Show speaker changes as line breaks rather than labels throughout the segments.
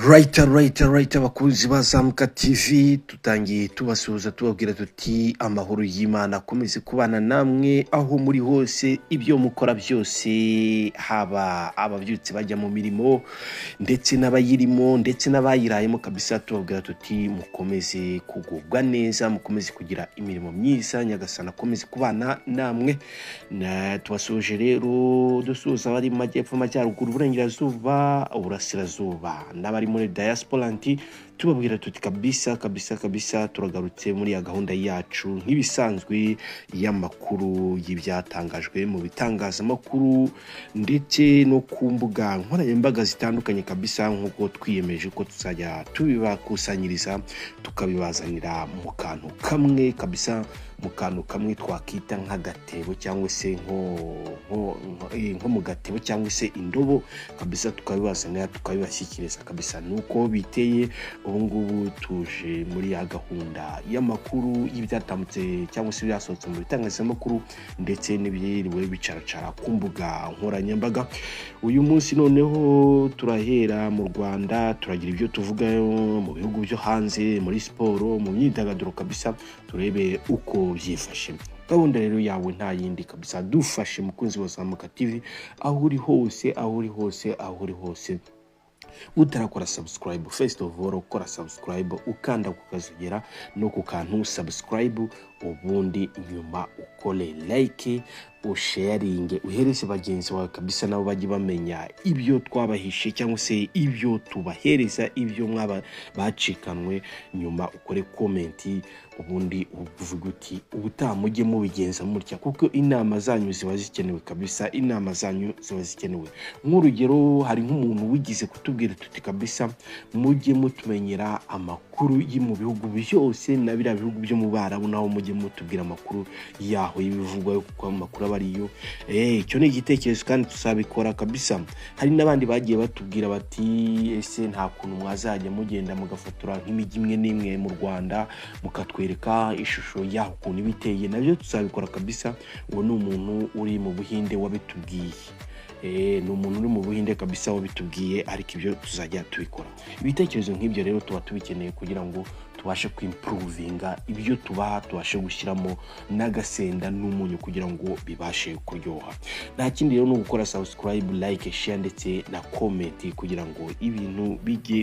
Right abakunzi ba Zamuka TV tutangiye tubasuhuza tubabwira tuti amahoro y'Imana akomeze kubana namwe aho muri hose, ibyo mukora byose, haba ababyutse bajya mu mirimo ndetse n'abayirimo ndetse n'abayirayemo kabisa, tubabwira tuti mukomeze kugubwa neza, mukomeze kugira imirimo myiza, Nyagasani akomeze kubana namwe. Tubasuje rero dusuhuza abari mu majyepfo, amajyaruguru, uburengerazuba, uburasirazuba n'abari muri diaspora nti tubabwira tuti kabisa turagarutse muri ya gahunda yacu nk'ibisanzwe y'amakuru y'ibyatangajwe mu bitangazamakuru ndetse no ku mbuga nkoranyambaga zitandukanye kabisa, nk'uko twiyemeje ko tuzajya tubibakusanyiriza tukabibazanira mu kantu kamwe kabisa, mu kantu kamwe twakita nk'agatebo cyangwa se nko mu gatebo cyangwa se indobo kabisa, tukabibazanira tukabibashyikiriza kabisa. Nuko biteye ubu ngubu tuje muri ya gahunda y'amakuru y'ibyatambutse cyangwa se byasohotse mu bitangazamakuru ndetse n'ibiriwe bicaracara ku mbuga nkoranyambaga. Uyu munsi noneho turahera mu Rwanda, turagira ibyo tuvuga mu bihugu byo hanze, muri siporo, mu myidagaduro kabisa, turebe uko byifashe. Gahunda rero yawe nta yindi kabisa, dufashe mukunzi wa Zamuka TV aho uri hose utarakora subscribe, first of all ukora subscribe, ukanda kukazugera no ku kantu subscribe, ubundi nyuma ukole like, usharinge, uhereze bagenzi bawe kabisa nabo bajye bamenya ibyo twabahishe cyangwa se ibyo tubahereza, ibyo mwaba bacikanwe. Nyuma ukore comment, ubundi uvuga uti ubutaha mujye mubigenza mutya, kuko inama zanyu ziba zikenewe kabisa, inama zanyu ziba zikenewe. Nk'urugero hari nk'umuntu wigize kutubwira tuti kabisa mujye mutumenyera amakuru yi mu bihugu byose na bira bihugu byo mu Barabu, naho mujye mutubwira amakuru yaho y'ibivugwa, kuko amakuru abariyo. Icyo ni igitekerezo kandi tuzabikora kabisa. Hari n'abandi bagiye batubwira bati ese nta kuntu mwazajya mugenda mugafotora nk'imijyi imwe n'imwe mu Rwanda mukatwereka ishusho yaho ukuntu ibiteye, nabyo tuzabikora kabisa. Uwo ni umuntu uri mu Buhinde wabitubwiye, ni umuntu uri mu Buhinde kabisa wabitubwiye, ariko ibyo tuzajya tubikora. Ibitekerezo nk'ibyo rero tuba tubikeneye kugira ngo tubashe kwimprovinga ibyo tubaha, tubashe gushyiramo n'agasenda n'umunyu kugira ngo bibashe kuryoha. Nta kindi rero no gukora subscribe, like, share ndetse na comment kugira ngo ibintu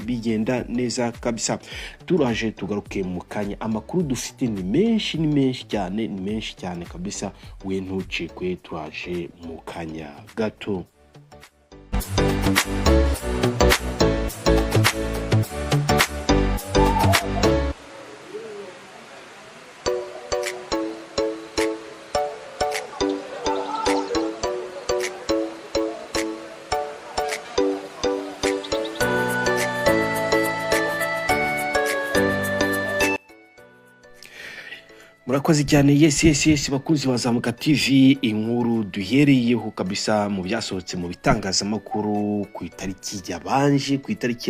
bigenda neza kabisa. Turaje tugaruke mu kanya, amakuru dufite ni menshi cyane kabisa, we ntucikwe, turaje mu kanya gato. Murakoze cyane, yes bakunzi ba Zamuka TV. Inkuru duhereyeho kabisa mu byasohotse mu bitangazamakuru ku itariki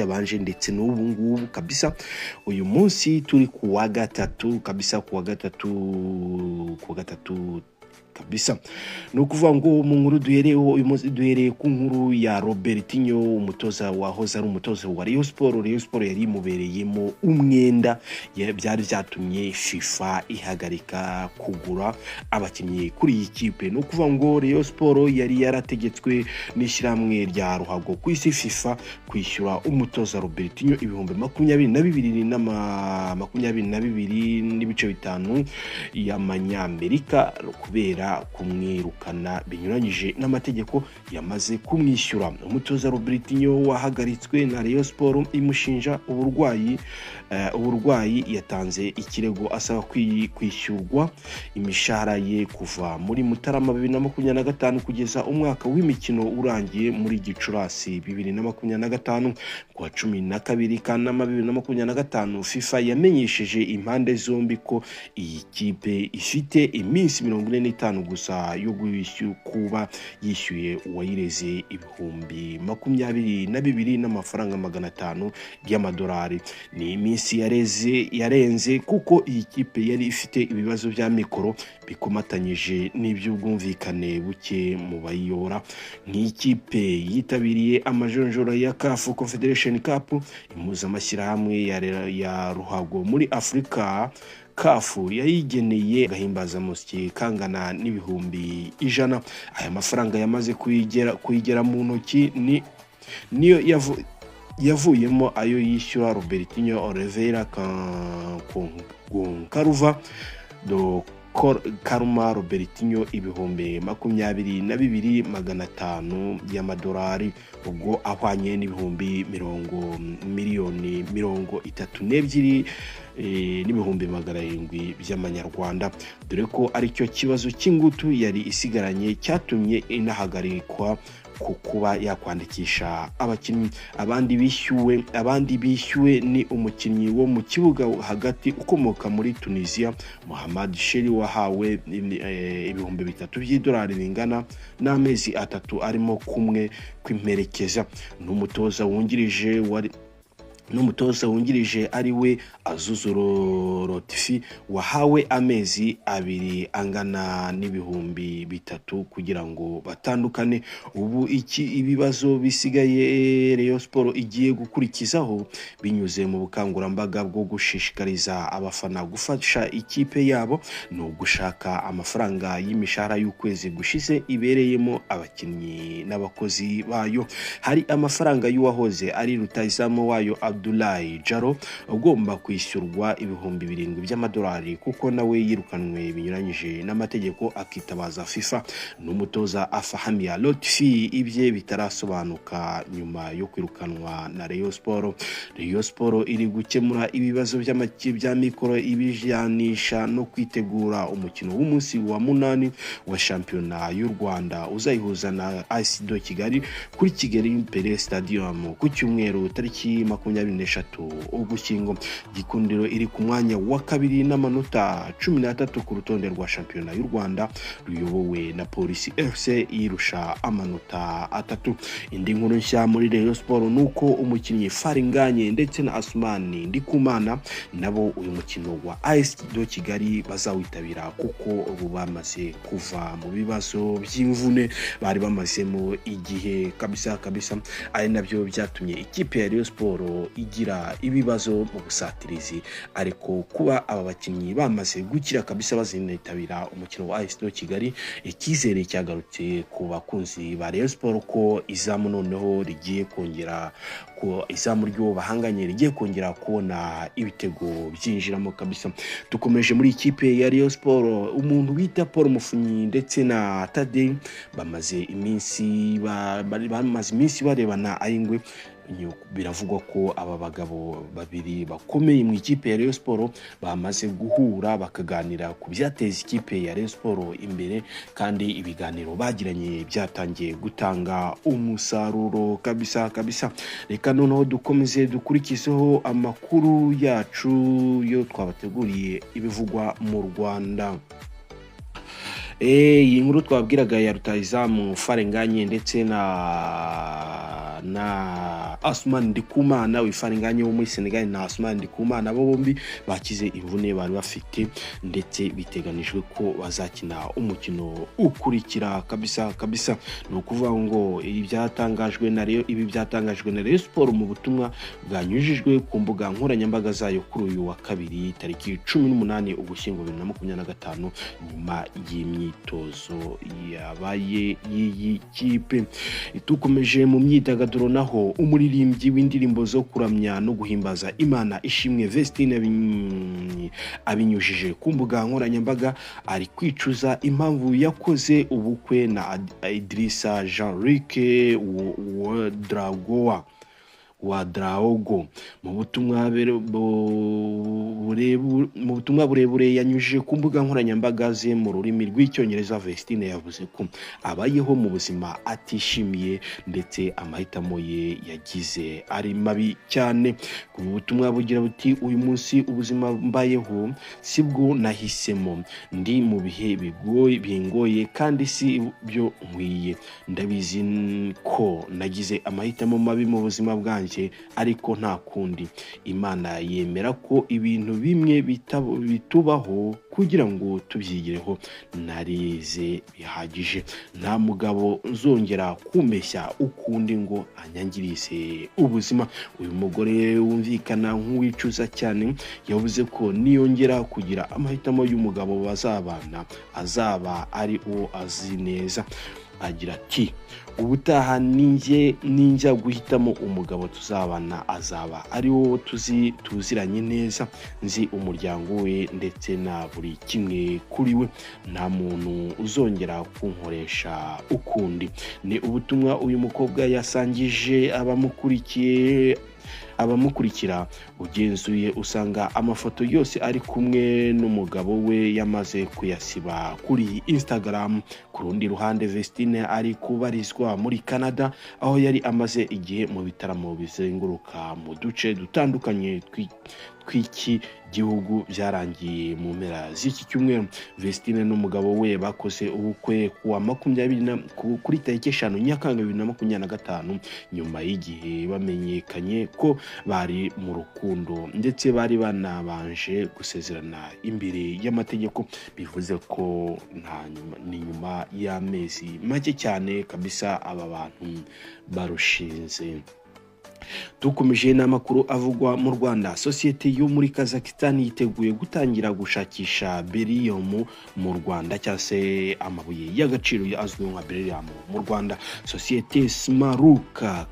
yabanje ndetse n'ubu ngubu kabisa. Uyu munsi turi ku wa gatatu kabisa, ku wa gatatu kabisa. No kuvuga ngo mu nkuru duhereyeho uyu munsi duhereye ku nkuru ya Robertinho, umutoza wahoze ari umutoza wa Rayon Sport yari mubereyemo umwenda, byari byatumye FIFA ihagarika kugura abakinnyi kuri iyi kipe. No kuvuga ngo Rayon Sport yari yarategetswe n'ishyirahamwe rya ruhago ku isi FIFA kwishyura umutoza Robertinho ibihumbi 22 n'ibice bitanu y'amanyamerika kubera kumwirukana binyuranyije n'amategeko yamaze kumwishyura. Umutoza Robertinho wahagaritswe na Rayon Sport imushinja uburwayi yatanze ikirego asaba kwishyurwa imishahara ye kuva muri Mutarama 2025 kugeza umwaka w'imikino urangiye muri Gicurasi 2025. Kwa 12 Kanama 2025 FIFA yamenyesheje impande zombi ko iyi kipe ifite iminsi 45 n'atanu gusa yo kuba yishyuye uwayireze ibihumbi 22 n'amafaranga 500 y'amadolari. Ni iminsi yarenze kuko iyi kipe yari ifite ibibazo bya mikoro bikomatanyije n'iby'ubwumvikane buke mu bayiyobora. Nk'ikipe yitabiriye amajonjora ya CAF Confederation Cup, impuzamashyirahamwe ya ruhago muri Afurika, CAF yayigeneye agahimbazamusyi kangana n'ibihumbi 100. Aya mafaranga yamaze kuyigera mu ntoki niyo yavuyemo ayo yishyura Robertinho Oliveira Karuva do Karuma Robertinho ibihumbi 22,500 y'amadolari, ubwo ahwanye n'ibihumbi miliyoni 32 n'ibihumbi 700 by'amanyarwanda, dore ko aricyo kibazo cy'ingutu yari isigaranye cyatumye inahagarikwa ku kuba yakwandikisha abakinnyi. Abandi bishyuwe ni umukinnyi wo mu kibuga hagati ukomoka muri Tunisia, Mohamed Sheri, wahawe ibihumbi 3 by'idolari bingana n'amezi 3 arimo kumwe kw'imperekeza. N'umutoza wungirije ari we Azuzuro Rotifi, wahawe amezi 2 angana n'ibihumbi 3 kugira ngo batandukane. Ubu ibibazo bisigaye Rayon Sport igiye gukurikizaho binyuze mu bukangurambaga bwo gushishikariza abafana gufasha ikipe yabo no gushaka amafaranga y'imishahara y'ukwezi gushize ibereyemo abakinnyi n'abakozi bayo. Hari amafaranga y'uwahoze ari rutahizamu wayo Abdoulaye Jaro ugomba kwishyurwa ibihumbi 7 by'amadolari kuko nawe yirukanwe binyuranyije n'amategeko akitabaza FIFA. N'umutoza Afahamia Lotfi ibye bitarasobanuka nyuma yo kwirukanwa na Rayon Sport. Rayon Sport iri gukemura ibibazo bya mikoro ibijanisha no kwitegura umukino w'umunsi wa 8 wa shampiyona y'u Rwanda uzayihuza na AS Kigali kuri Kigali Pele Stadium ku cyumweru tariki 23 Ugushyingo. Gikundiro iri ku mwanya wa 2 n'amanota 13 ku rutonde rwa shampiyona y'u Rwanda ruyobowe na Police FC irusha amanota 3. Indi nkuru nshya muri Rayon Sport nuko umukinnyi Faringanye ndetse na Asmani Ndikumana nabo uyu mukino wa AS Kigali bazawitabira kuko ubu bamaze kuva mu bibazo by'imvune bari bamazemo igihe kabisa. Ari nabyo byatumye ikipe ya Rayon Sport igira ibibazo mu busatirizi, ariko kuba aba bakinnyi bamaze gukira kabisa bazinitabira umukino wa AS Kigali, ikizere cyagarutse ku bakunzi ba Rayon Sport ko izamu noneho rigiye kongera ko izamu ryo bahanganye rigiye kongera kubona ibitego byinjiramo kabisa. Dukomeje muri ikipe ya Rayon Sport, umuntu wita Paul Mufunyi ndetse na Tade bamaze iminsi barebana ayingwe. Biravugwa ko aba bagabo babiri bakomeye mu ikipe ya Rayon Sport bamaze guhura bakaganira ku byateza ikipe ya Rayon Sport imbere, kandi ibiganiro bagiranye byatangiye gutanga umusaruro kabisa. Reka noneho dukomeze dukurikizeho amakuru yacu yo twabateguriye ibivugwa mu Rwanda. Iyi nkuru twabwiraga ya rutahizamu Faringanye ndetse na Asmani Ndikumana, Faringanye wo muri Senegal na Asmani Ndikumana bo bombi bakize imvune bari bafite, ndetse biteganijwe ko bazakina umukino ukurikira kabisa. No kuvuga ngo ibi byatangajwe na Rayon Sport mu butumwa bwanyujijwe ku mbuga nkoranyambaga zayo kuri uyu wa 2 tariki 18 Ugushyingo 2025 nyuma y'imyitozo yabaye y'iyi kipe. Tukomeje mu myidagaduro naho umuririmbyi w'indirimbo zo kuramya no guhimbaza Imana Ishimwe Vestine abinyujije ku mbuga nkoranyambaga ari kwicuza impamvu yakoze ubukwe na Idrissa Jean-Luc Ouedraogo Ouedraogo mu butumwa burebure yanyujije ku mbuga nkoranyambaga ze mu rurimi rw'icyongereza. Vestine yavuze ko abayeho mu buzima atishimiye ndetse amahitamo ye yagize ari mabi cyane. Ku butumwa bugira buti uyu munsi ubuzima mbayeho sibwo nahisemo, ndi mu bihe bingoye kandi si byo nkwiye. Ndabizi ko nagize amahitamo mabi mu buzima bwanjye ariko nta kundi. Imana yemera ko ibintu bimwe bitubaho kugira ngo tubyigireho. Narize bihagije, nta mugabo nzongera kumeshya ukundi ngo anyangirize ubuzima. Uyu mugore wumvikana nk'uwicuza cyane yavuze ko niyongera kugira amahitamo y'umugabo bazabana azaba ari uwo azi neza. Agira ati ubutaha ninjya guhitamo umugabo tuzabana azaba ari wo tuziranye neza, nzi umuryango we ndetse na buri kimwe kuri we, nta muntu uzongera kunkoresha ukundi. Ni ubutumwa uyu mukobwa yasangije abamukurikira. Ugenzuye usanga amafoto yose ari kumwe n'umugabo we yamaze kuyasiba kuri Instagram. Ku rundi ruhande Vestine ari kubarizwa muri Canada aho yari amaze igihe mu bitaramo bizenguruka mu duce dutandukanye tw'iki gihugu byarangiye mu mpera z'iki cyumweru. Vestine n'umugabo we bakoze ubukwe kuwa kuri tariki 5 Nyakanga 2025 nyuma y'igihe bamenyekanye ko bari mu rukundo ndetse bari banabanje gusezerana imbere y'amategeko. Bivuze ko ni nyuma y'amezi make cyane kabisa aba bantu barushinze. Dukomeje n'amakuru avugwa mu Rwanda. Sosiyete yo muri Kazakhstan yiteguye gutangira gushakisha beryllium mu Rwanda cyangwa se amabuye y'agaciro azwi nka beryllium mu Rwanda. Sosiyete Smaruka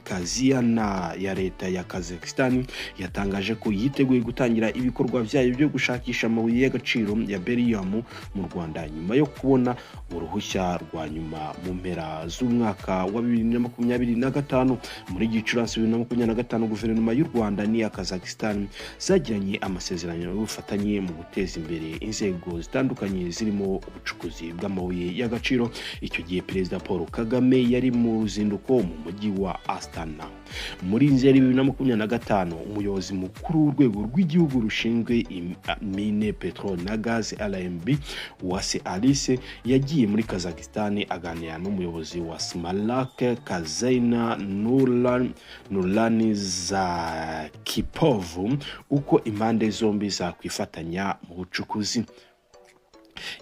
Kaziana ya leta ya Kazakhstan yatangaje ko yiteguye gutangira ibikorwa byayo byo gushakisha amabuye y'agaciro ya beryllium mu Rwanda nyuma yo kubona uruhushya rwa nyuma mu mpera z'umwaka wa 2025. Muri Gicurasi 2025 guverinoma y'u Rwanda n'iya Kazakhstan zagiranye amasezerano y'ubufatanye mu guteza imbere inzego zitandukanye zirimo ubucukuzi bw'amabuye y'agaciro. Icyo gihe Perezida Paul Kagame yari mu ruzinduko mu mujyi wa Astana. Muri Nzeri 2025 umuyobozi mukuru w'urwego rw'igihugu rushinzwe mine, petrol na gaz RMB Uwase Alice yagiye muri Kazakhstan aganira n'umuyobozi wa Smarak Kazaina Nurlani Zakipov uko impande zombi zakwifatanya mu bucukuzi.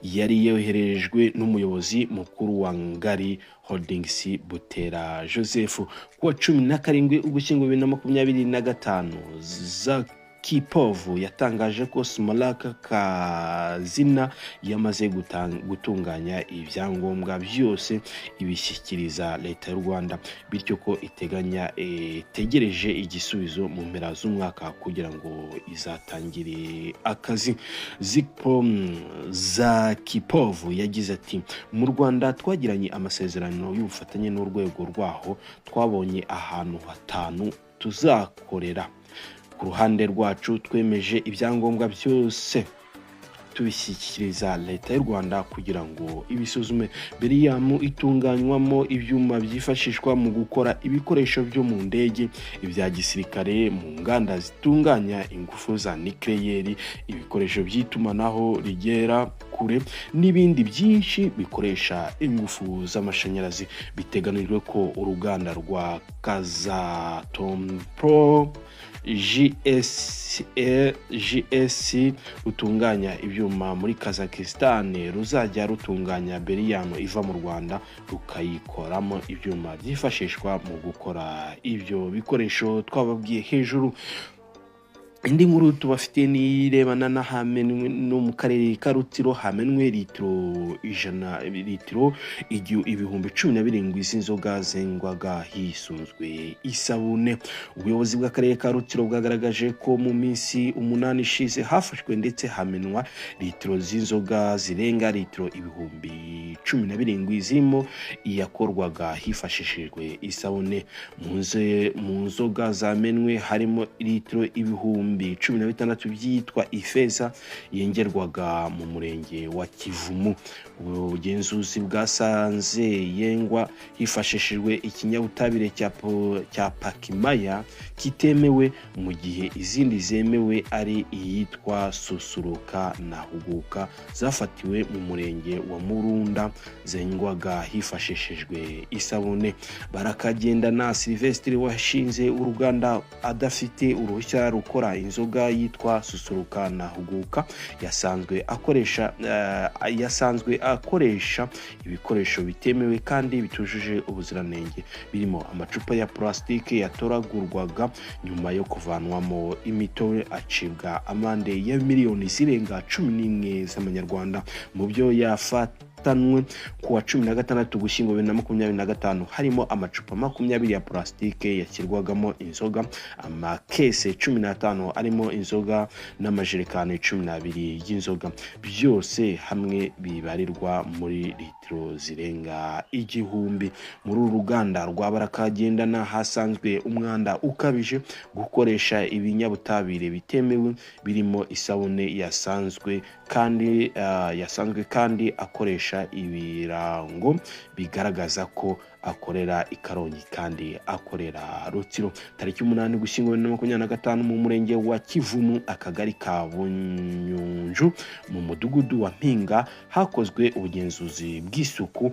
Yari yoherejwe n'umuyobozi mukuru wa Ngari Holdings Butera Joseph kuwa 17 Ugushyingo 2025. Kipovu yatangaje ko Smarak Kazina yamaze gutunganya ibyangombwa byose ibishyikiriza leta y'u Rwanda, bityo ko itegereje igisubizo mu mpera z'umwaka kugira ngo izatangire akazi. Zakipovu yagize ati mu Rwanda twagiranye amasezerano y'ubufatanye n'urwego rwaho, twabonye ahantu 5 tuzakorera. Ku ruhande rwacu twemeje ibyangombwa byose tubishyikiriza leta y'u Rwanda kugira ngo ibisuzume. Beryllium itunganywamo ibyuma byifashishwa mu gukora ibikoresho byo mu ndege, ibya gisirikare, mu nganda zitunganya ingufu za nucleaire, ibikoresho by'itumanaho rigera kure n'ibindi byinshi bikoresha ingufu z'amashanyarazi. Biteganijwe ko uruganda rwa Kazatompro GS rutunganya ibyuma muri Kazakhstan ruzajya rutunganya beryllium iva mu Rwanda rukayikoramo ibyuma byifashishwa mu gukora ibyo bikoresho twababwiye hejuru. indi nkuru tubafite nirebana n'ahamenwe no mu karere ka Rutsiro hamenwe litiro ibihumbi 17 z'inzoga zengwaga hisunzwe isabune. Ubuyobozi bw'akarere ka Rutsiro bwagaragaje ko mu minsi 8 ishize hafashwe ndetse hamenwa litiro z'inzoga zirenga litiro ibihumbi 17 zirimo iyakorwaga hifashishijwe isabune. Mu nzoga zamenwe harimo litiro ibihumbi 16 byitwa Ifeza yengerwaga mu murenge wa Kivumu. Ubugenzuzi bwasanze yengwa hifashishijwe ikinyabutabire cya Pakimaya kitemewe, mu gihe izindi zemewe ari iyitwa Susuruka na Huguka zafatiwe mu murenge wa Murunda zengwaga hifashishijwe isabune. Barakagenda na Sylvestre washinze uruganda adafite uruhushya rukora inzoga yitwa Susuruka na Huguka yasanzwe akoresha ibikoresho bitemewe kandi bitujuje ubuziranenge, birimo amacupa ya plastike yatoragurwaga nyuma yo kuvanwamo imitobe, acibwa amande ya miliyoni zirenga 11 z'amanyarwanda. Mu byo yafatanwe kuwa 16 Ugushyingo 2025 harimo amacupa 20 ya plastike yashyirwagamo inzoga, amakese 15 arimo inzoga n'amajerekani 12 y'inzoga, byose hamwe bibarirwa muri litiro zirenga 1000. Muri uruganda rwa Barakagendana hasanzwe umwanda ukabije, gukoresha ibinyabutabire bitemewe birimo isabune yasanzwe kandi akoresha ibirango bigaragaza ko akorera i Karongi kandi akorera Rutsiro. Tariki 8 Ugushyingo 2025 mu murenge wa Kivumu, akagari ka Bunyunju, mu mudugudu wa Mpinga hakozwe ubugenzuzi bw'isuku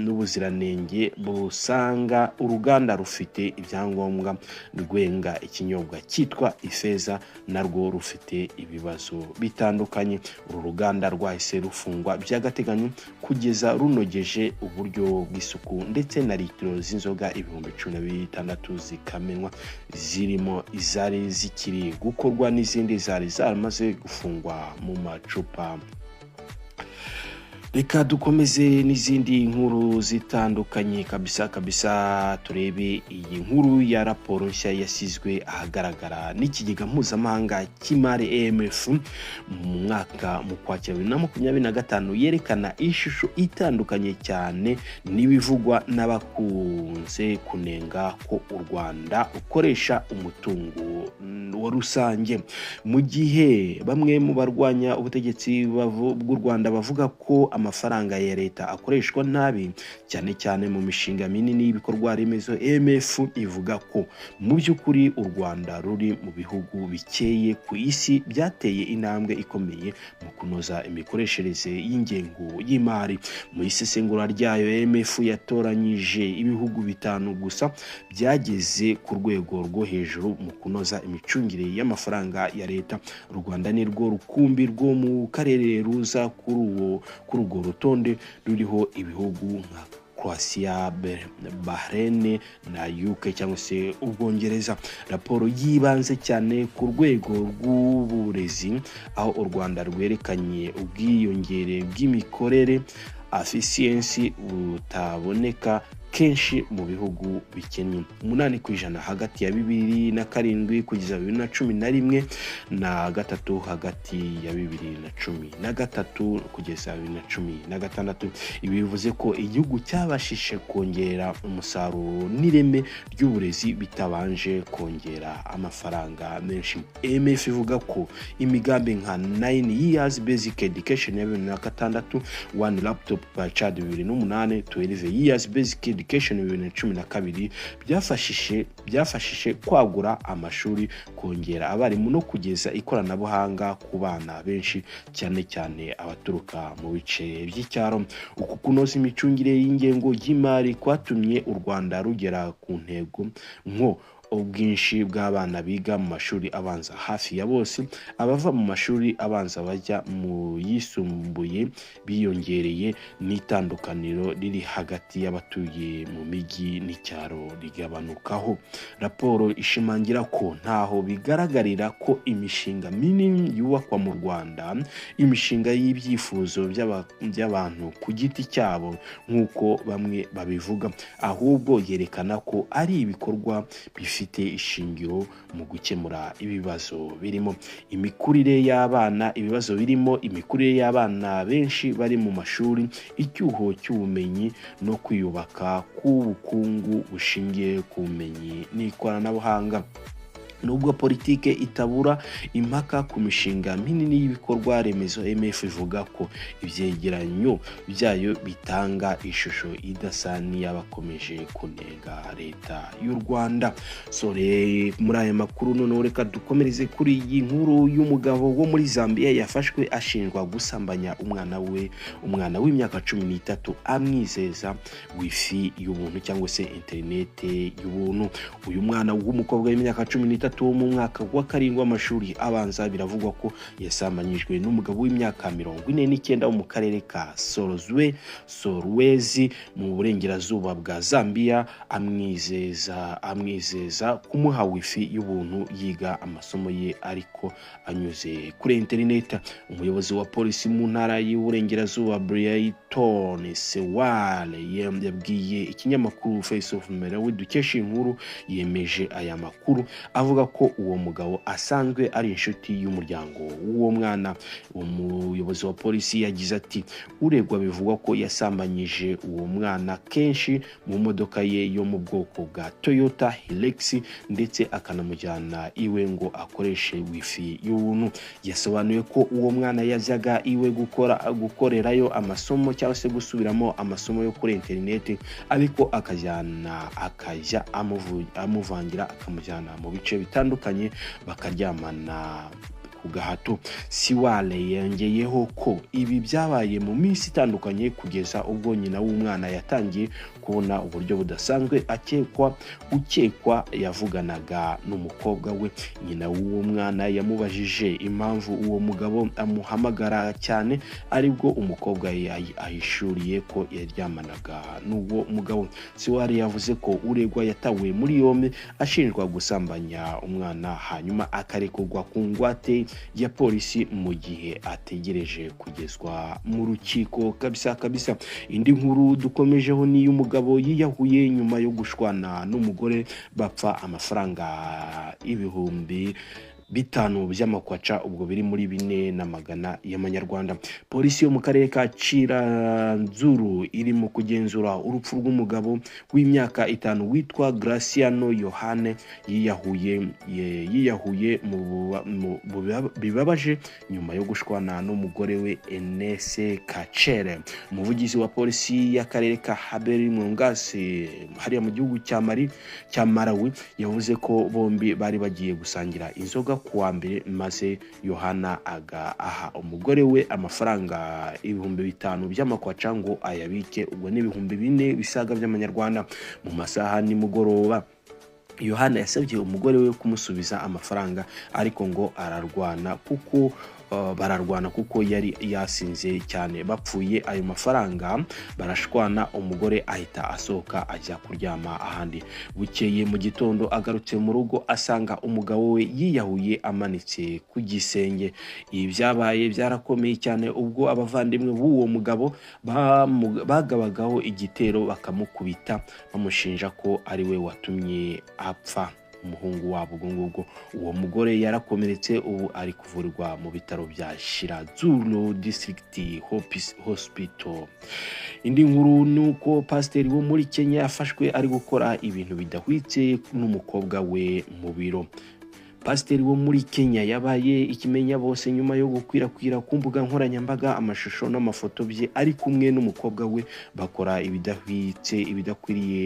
n'ubuziranenge busanga uruganda rufite ibyangombwa rwenga ikinyobwa cyitwa Ifeza narwo rufite ibibazo bitandukanye. Uru ruganda rwahise rufungwa by'agateganyo kugeza runogeje uburyo bw'isuku, ndetse na litiro z'inzoga ibihumbi 16 zikamenwa, zirimo izari zikiri gukorwa n'izindi zari zaramaze gufungwa mu macupa. Reka dukomeze n'izindi nkuru zitandukanye kabisa turebe iyi nkuru ya raporo nshya yasizwe ahagaragara n'ikigega mpuzamahanga cy'imari IMF mu mwaka mu Kwakira 2025, yerekana ishusho itandukanye cyane n'ibivugwa n'abakunze kunenga ko u Rwanda ukoresha umutungo wa rusange. Mu gihe bamwe mu barwanya ubutegetsi bw'u Rwanda bavuga ko amafaranga ya leta akoreshwa nabi cyane cyane mu mishinga minini y'ibikorwa remezo, IMF ivuga ko mu by'ukuri u Rwanda ruri mu bihugu bikeye ku isi byateye intambwe ikomeye mu kunoza imikoreshereze y'ingengo y'imari. Mu isesengura ryayo, IMF yatoranyije ibihugu 5 gusa byageze ku rwego rwo hejuru mu kunoza imicungire y'amafaranga ya leta. U Rwanda ni rwo rukumbi rwo mu karere ruza kuri urwo rutonde ruriho ibihugu nka Croatia, Bahrain na UK cyangwa se Ubwongereza. Raporo yibanze cyane ku rwego rw'uburezi, aho u Rwanda rwerekanye ubwiyongere bw'imikorere efficiency butaboneka kenshi mu bihugu bikennye. 8% hagati ya 2007 kugeza 2011 na 3 hagati ya 2013 kugeza 2016. Ibi bivuze ko igihugu cyabashije kongera umusaruro n'ireme ry'uburezi bitabanje kongera amafaranga menshi. IMF ivuga ko imigambi nka 9 years basic education ya 2006, 1 laptop per child 2008, 12 years basic education 2012 byafashije kwagura amashuri, kongera abarimu no kugeza ikoranabuhanga ku bana benshi cyane cyane abaturuka mu bice by'icyaro. Uku kunoza imicungire y'ingengo y'imari kwatumye u Rwanda rugera ku ntego nko ubwinshi bw'abana biga mu mashuri abanza hafi ya bose abava mu mashuri abanza bajya mu yisumbuye biyongereye n'itandukaniro riri hagati y'abatuye mu mijyi n'icyaro rigabanukaho. Raporo ishimangira ko ntaho bigaragarira ko imishinga minini yubakwa mu Rwanda imishinga y'ibyifuzo by'abantu ku giti cyabo nk'uko bamwe babivuga, ahubwo yerekana ko ari ibikorwa bifite ishingiro mu gukemura ibibazo birimo imikurire y'abana, ibibazo birimo imikurire y'abana benshi bari mu mashuri, icyuho cy'ubumenyi no kwiyubaka k'ubukungu bushingiye ku bumenyi n'ikoranabuhanga. Nubwo politike itabura impaka ku mishinga minini y'ibikorwa remezo, MF ivuga ko ivyegeranyo byayo bitanga ishusho idasa n'iy'abakomeje kunenga leta y'u Rwanda. Muri aya makuru noneho reka dukomereze kuri iyi nkuru y'umugabo wo muri Zambia yafashwe ashinjwa gusambanya umwana w'imyaka 13 amwizeza wifi y'ubuntu cyangwa se internet y'ubuntu. Uyu mwana w'umukobwa w'imyaka 13 wo mu mwaka wa 7 w'amashuri abanza biravugwa ko yasambanyijwe n'umugabo w'imyaka 49 wo mu karere ka Solwezi mu burengerazuba bwa Zambia amwizeza kumuha wifi y'ubuntu yiga amasomo ye ariko anyuze kuri internet. Umuyobozi wa polisi mu ntara y'uburengerazuba Brighton Sewale yabwiye ikinyamakuru Face of Malawi dukesha inkuru yemeje aya makuru avuga ko uwo mugabo asanzwe ari inshuti y'umuryango w'uwo mwana. Umuyobozi wa polisi yagize ati uregwa bivugwa ko yasambanyije uwo mwana kenshi mu modoka ye yo mu bwoko bwa Toyota Hilux ndetse akanamujyana iwe ngo akoreshe wifi y'ubuntu. Yasobanuye ko uwo mwana yajyaga iwe gukorerayo amasomo cyangwa se gusubiramo amasomo yo kuri internet, ariko akajya amuvangira akamujyana mu bice bitandukanye bakaryamana ku gahato. Siwale yongeyeho ko ibi byabaye mu minsi itandukanye kugeza ubwo nyina w'umwana yatangiye kubona uburyo budasanzwe ukekwa yavuganaga n'umukobwa we. Nyina w'uwo mwana yamubajije impamvu uwo mugabo amuhamagara cyane, aribwo umukobwa ahishuriye ko yaryamanaga n'uwo mugabo. Siwale yavuze ko uregwa yatawe muri yombi ashinjwa gusambanya umwana hanyuma akarekurwa ku ngwate ya polisi mu gihe ategereje kugezwa mu rukiko kabisa. Indi nkuru dukomejeho ni umugabo yiyahuye nyuma yo gushwana n'umugore bapfa amafaranga ibihumbi 5 by'amakwaca, ubwo biri muri 400 y'amanyarwanda. Polisi yo mu karere ka Chiranzuru irimo kugenzura urupfu rw'umugabo w'imyaka 5 witwa Graciano Yohane yiyahuye mu bibabaje nyuma yo gushwana n'umugore we Enese Kachere. Umuvugizi wa polisi y'akarere ka Haberi Mwongase hariya mu gihugu cya Malawi yavuze ko bombi bari bagiye gusangira inzoga kuwa mbere, maze Yohana aha umugore we amafaranga 5,000 by'amakwaca ngo ayabike, ubwo ni 4,000 bisaga by'amanyarwanda. Mu masaha nimugoroba Yohana yasabye umugore we kumusubiza amafaranga, ariko ngo bararwana kuko yari yasinze cyane. Bapfuye ayo mafaranga barashwana, umugore ahita asohoka ajya kuryama ahandi. Bukeye mu gitondo agarutse mu rugo asanga umugabo we yiyahuye amanitse ku gisenge. Ibi byabaye byarakomeye cyane ubwo abavandimwe b'uwo mugabo bagabagaho igitero bakamukubita bamushinja ko ari we watumye apfa umuhungu wabo. Ubwo uwo mugore yarakomeretse, ubu ari kuvurirwa mu bitaro bya Chiranzuru District Hospital. Indi nkuru nuko pasiteri wo muri Kenya yafashwe ari gukora ibintu bidahwitse n'umukobwa we mu biro. Pasiteri wo muri Kenya yabaye ikimenya bose nyuma yo gukwirakwira ku mbuga nkoranyambaga amashusho n'amafoto bye ari kumwe n'umukobwa we bakora ibidakwiriye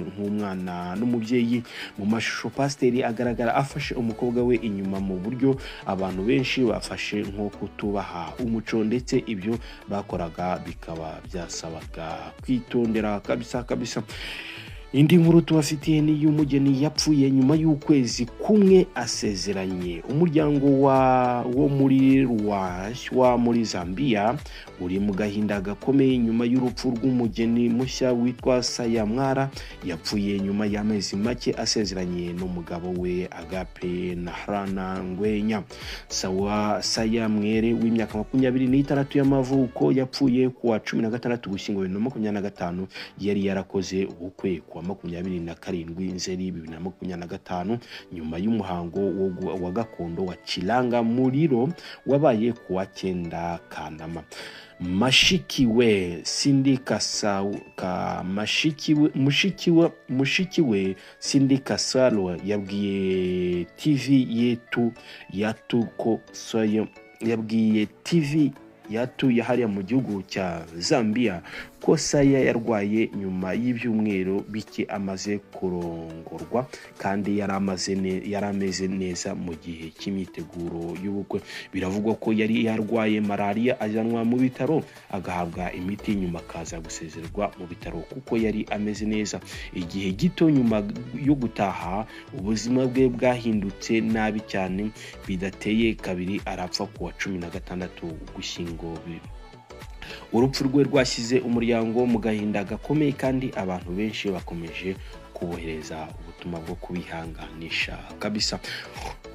nk'umwana n'umubyeyi. Mu mashusho pasiteri agaragara afashe umukobwa we inyuma mu buryo abantu benshi bafashe nko kutubaha umuco, ndetse ibyo bakoraga bikaba byasabaga kwitondera kabisa. Indi nkuru tubafitiye ni y'umugeni yapfuye nyuma y'ukwezi kumwe asezeranye. Umuryango wo muri Ruash wa muri Zambia uri mu gahinda gakomeye nyuma y'urupfu rw'umugeni mushya witwa Saya Mwara yapfuye nyuma y'amezi make asezeranye n'umugabo we Agape Nahrana Ngwenya. Saya Mwere w'imyaka 26 y'amavuko yapfuye kuwa 16 Ugushyingo 2025 yari yarakoze ubukwe kuwa 27 Nzeri 2025 nyuma y'umuhango wa gakondo wa Chilanga Muliro wabaye kuwa 9 Kanama. Mashikiwe Cindy Kasalo yabwiye TV yetu ko yabwiye TV yatu yahariya mu gihugu cya Zambia ko Saya yarwaye nyuma y'ibyumweru bike amaze kurongorwa kandi yarameze neza mu gihe cy'imyiteguro y'ubukwe. Biravugwa ko yari yarwaye malaria ajyanwa mu bitaro agahabwa imiti nyuma kaza gusezerwa mu bitaro kuko yari ameze neza. Igihe gito nyuma yo gutaha ubuzima bwe bwahindutse nabi cyane bidateye kabiri arapfa kuwa 16 Ugushyingo. Urupfu rwe rwashyize umuryango mu gahinda gakomeye kandi abantu benshi bakomeje kubohereza ubutumwa bwo kubihanganisha kabisa.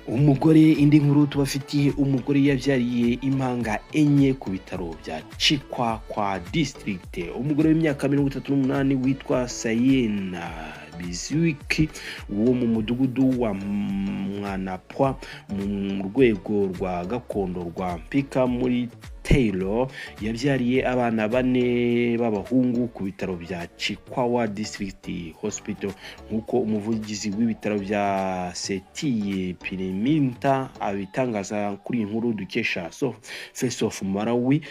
Umugore indi nkuru tubafitiye umugore yabyariye impanga enye ku bitaro bya Chikwa kwa district. Umugore w'imyaka 38 witwa Sayena Biziwiki wo mu mudugudu wa Mwanapwa mu rwego rwa gakondo rwa Mpika muri Taylor yabyariye abana 4 b'abahungu ku bitaro bya Chikwawa District Hospital nkuko umuvugizi w'ibitaro bya Setiye Piriminta abitangaza kuri inkuru dukesha Face of Malawi.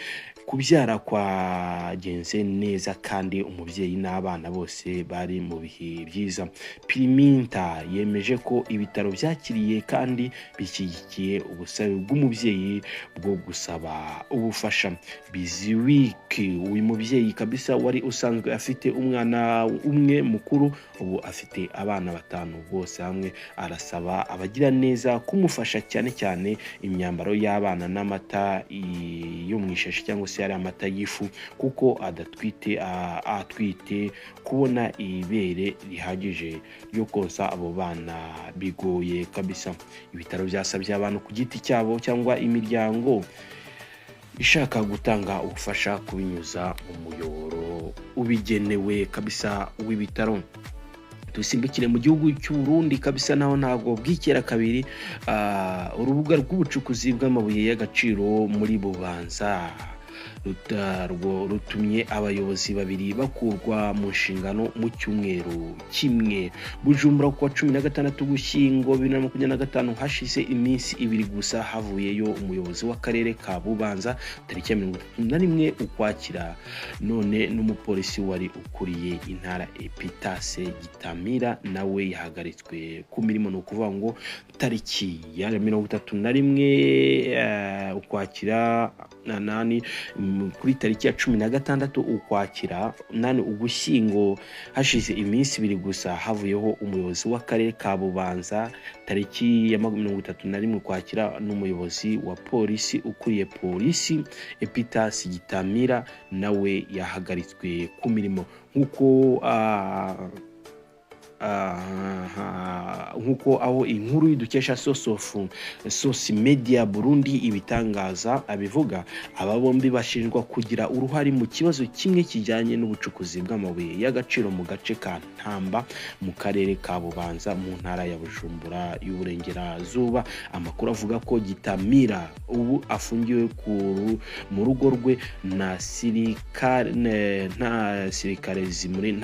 Kubyara kwagenze neza kandi umubyeyi n'abana bose bari mu bihe byiza. Piriminta yemeje ko ibitaro byakiriye kandi bishyigikiye ubusabe bw'umubyeyi bwo gusaba ubufasha. Biziwiki uyu mubyeyi kabisa wari usanzwe afite umwana umwe mukuru ubu afite abana 5 bose hamwe. Arasaba abagira neza kumufasha cyane imyambaro y'abana n'amata yo mwishashi cyangwa se ari amata y'ifu kuko atwite kubona ibere rihagije yo konsa abo bana bigoye kabisa. Ibitaro byasabye abantu ku giti cyabo cyangwa imiryango ishaka gutanga ubufasha kubinyuza mu muyoboro ubigenewe kabisa w'ibitaro. Dusimbukire mu gihugu cy'u Burundi kabisa naho ntabwo bwikera kabiri. Urubuga rw'ubucukuzi bw'amabuye y'agaciro muri Bubanza rutumye abayobozi 2 bakurwa mu nshingano mu cyumweru kimwe. Bujumbura kuwa 16 Ugushyingo 2025 hashize iminsi 2 gusa havuyeyo umuyobozi w'akarere ka Bubanza tariki 31 Ukwakira. None n'umupolisi wari ukuriye intara Epitase Gitamira nawe yahagaritswe ku mirimo. No kuvuga ngo tariki ya 31 Ukwakira nani kuri tariki ya 16 Ukwakira 8 Ugushyingo hashize iminsi 2 gusa havuyeho umuyobozi w'akarere ka Bubanza tariki ya 31 Ukwakira n'umuyobozi wa polisi ukuriye polisi Epitasi Gitamira nawe yahagaritswe ku mirimo nkuko aho inkuru idukesha Source Media Burundi ibitangaza abivuga. Aba bombi bashinjwa kugira uruhari mu kibazo kimwe kijyanye n'ubucukuzi bw'amabuye y'agaciro mu gace ka Ntamba mu karere ka Bubanza mu ntara ya Bujumbura y'Uburengerazuba. Amakuru avuga ko Gitamira ubu afungiwe mu rugo rwe nta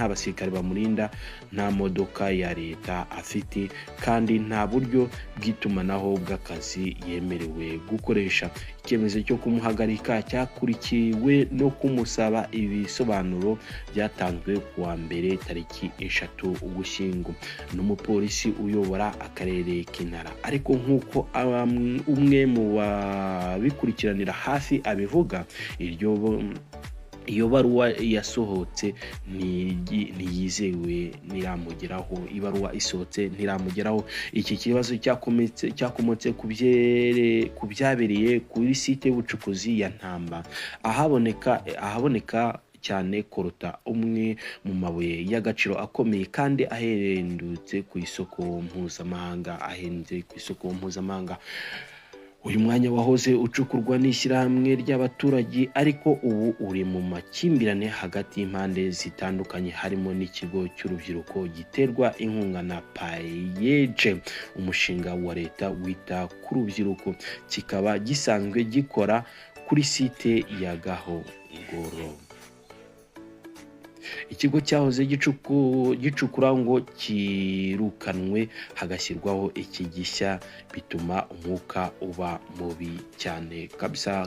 basirikare bamurinda, nta modoka ya leta afite kandi nta buryo bw'itumanaho bw'akazi yemerewe gukoresha. Icyemezo cyo kumuhagarika cyakurikiwe no kumusaba ibisobanuro byatanzwe kuwa mbere tariki 3 Ugushyingo n'umupolisi uyobora akarere k'Intara. Ariko nkuko umwe mu babikurikiranira hafi abivuga, iyo baruwa yasohotse ntiyizewe, ntiramugeraho. Ibaruwa isohotse ntiramugeraho. Iki kibazo cyakomotse ku byabereye kuri site y'ubucukuzi ya Ntamba, ahaboneka cyane kuruta umwe mu mabuye y'agaciro akomeye kandi ahendutse ku isoko mpuzamahanga. Uyu mwanya wahoze ucukurwa n'ishyirahamwe ry'abaturage, ariko ubu uri mu makimbirane hagati y'impande zitandukanye, harimo n'ikigo cy'urubyiruko giterwa inkunga na Payeje, umushinga wa leta wita ku rubyiruko, kikaba gisanzwe gikora kuri site ya Gahogoro. Ikigo cyahoze gicukura ngo kirukanwe hagashyirwaho iki gishya, bituma umwuka uba mubi cyane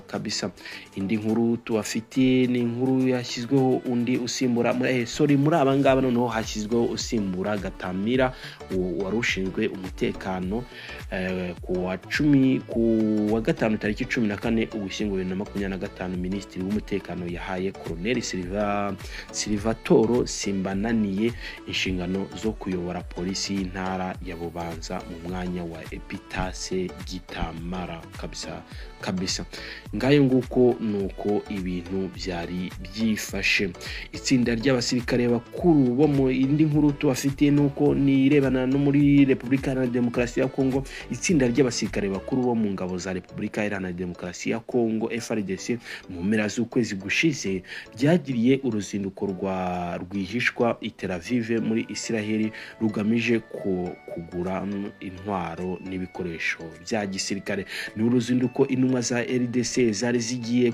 kabisa. Indi nkuru tubafitiye ni inkuru yashyizweho undi usimbura muri abangaba, noneho hashyizweho usimbura Gatamira wari ushinzwe umutekano ku wa 5 tariki 14 Ugushyingo 2025. Minisitiri w'umutekano yahaye Colonel Silvatoro Simbananiye inshingano zo kuyobora polisi y'intara ya Bubanza mu mwanya wa Epitase Gitamara kabisa. Ngayo nguko nuko ibintu byari byifashe. Itsinda ry'abasirikare bakuru bo mu indi nkuru tubafitiye nuko nirebana no muri Repubulika Iharanira Demokarasi ya Kongo. Itsinda ry'abasirikare bakuru bo mu ngabo za Repubulika Iharanira Demokarasi ya Kongo FARDC mu mpera z'ukwezi gushize ryagiriye uruzinduko rwihishwa i Tel Aviv muri Israel rugamije kugura intwaro n'ibikoresho bya gisirikare. Ni uruzinduko intumwa za RDC zari zigiye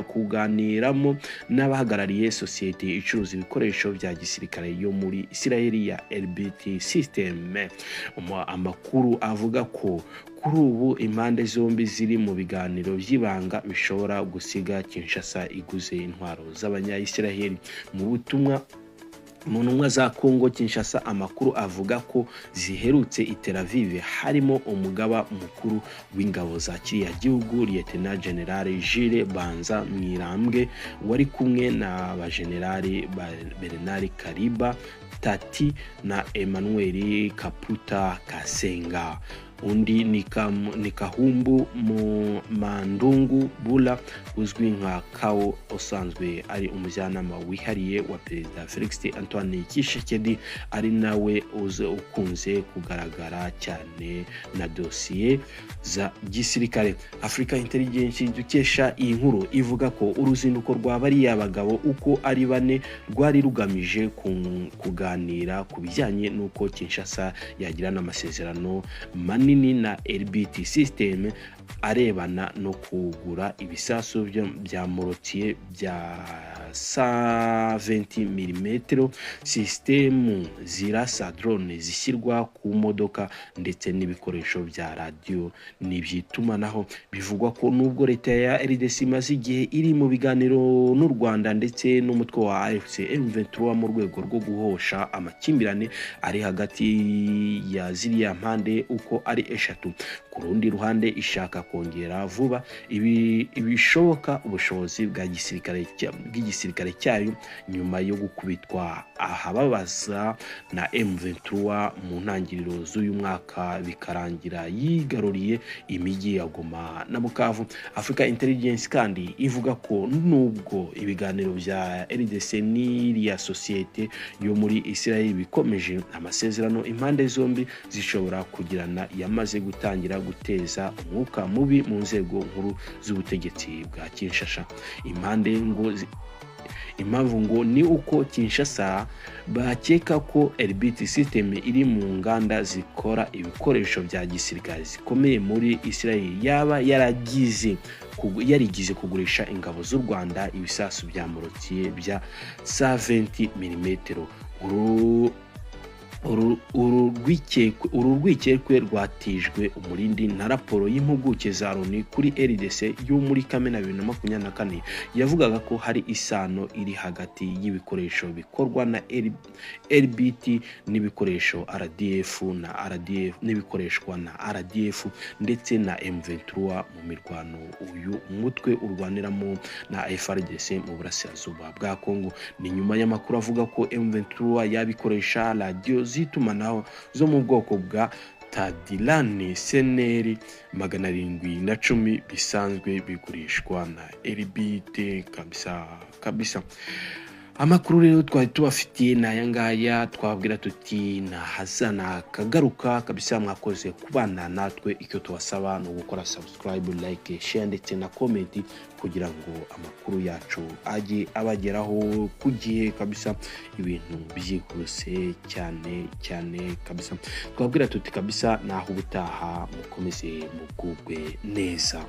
kuganiramo n'abahagarariye sosiyete icuruza ibikoresho bya gisirikare yo muri Israel ya RBT System. Amakuru avuga ko kuri ubu impande zombi ziri mu biganiro by'ibanga bishobora gusiga Kinshasa iguze intwaro z'abanya-Israel. Mu butumwa mu ntumwa za Kongo Kinshasa, amakuru avuga ko ziherutse i Tel Aviv harimo umugaba mukuru w'ingabo za kiriya gihugu Lieutenant General Jules Banza Mwirambwe wari kumwe na bajenerali Bernard Kariba Tati na Emmanuel Kaputa Kasenga. Undi ni Kahumbu mu Mandungu Bula uzwi nka Kao, usanzwe ari umujyanama wihariye wa Perezida Felix Antoine Tshisekedi, ari nawe ukunze kugaragara cyane na dosiye za gisirikare. Africa Intelligence dukesha iyi nkuru ivuga ko uruzinduko rw'abariya bagabo uko ari bane rwari rugamije kuganira ku bijyanye n'uko Kinshasa yagirana amasezerano manini na RBT System arebana no kugura ibisasu bya Mortier bya 120 mm, system zirasa drone zishyirwa ku modoka ndetse n'ibikoresho bya radio n'iby'itumanaho. Bivugwa ko nubwo leta ya RDC imaze igihe iri mu biganiro n'u Rwanda ndetse n'umutwe wa AFC M23 mu rwego rwo guhosha amakimbirane ari hagati ya ziriya mpande uko ari eshatu, ku rundi ruhande ishaka kongera vuba ibishoboka ubushobozi bw'igisirikare cyayo nyuma yo gukubitwa ahababaza na M23 mu ntangiriro z'uyu mwaka bikarangira yigaruriye imijyi ya Goma na Bukavu. Africa Intelligence kandi ivuga ko nubwo ibiganiro bya RDC n'iriya sosiyete yo muri Israel bikomeje, amasezerano impande zombi zishobora kugirana yamaze gutangira guteza umwuka mubi mu nzego nkuru z'ubutegetsi bwa Kinshasa. Impamvu ngo ni uko Kinshasa bakeka ko RBT System iri mu nganda zikora ibikoresho bya gisirikare zikomeye muri Israel yaba yarigize kugurisha ingabo z'u Rwanda ibisasu bya Mortier bya 120 mm. uru rwikekwe rwatijwe umurindi na raporo y'impuguke za Loni kuri RDC yo muri Kamena 2024 yavugaga ko hari isano iri hagati y'ibikoresho bikorwa na RBT n'ibikoresho n'ibikoreshwa na RDF ndetse na M23 mu mirwano uyu umutwe urwaniramo na FARDC mu burasirazuba bwa Kongo. Ni nyuma y'amakuru avuga ko M23 yabikoresha radio zitumanaho zo mu bwoko bwa Tadilane Seneri 710 bisanzwe bigurishwa na RBT kabisa. Amakuru rero twari tubafitiye n'aya ngaya, twabwira tuti hazana kagaruka kabisa. Mwakoze kubana natwe, icyo tubasaba no gukora subscribe, like, share ndetse na comment kugira ngo amakuru yacu aje abageraho ku gihe kabisa, ibintu byihuse cyane kabisa. Twabwira tuti kabisa naho ubutaha mukomeze mugubwe neza.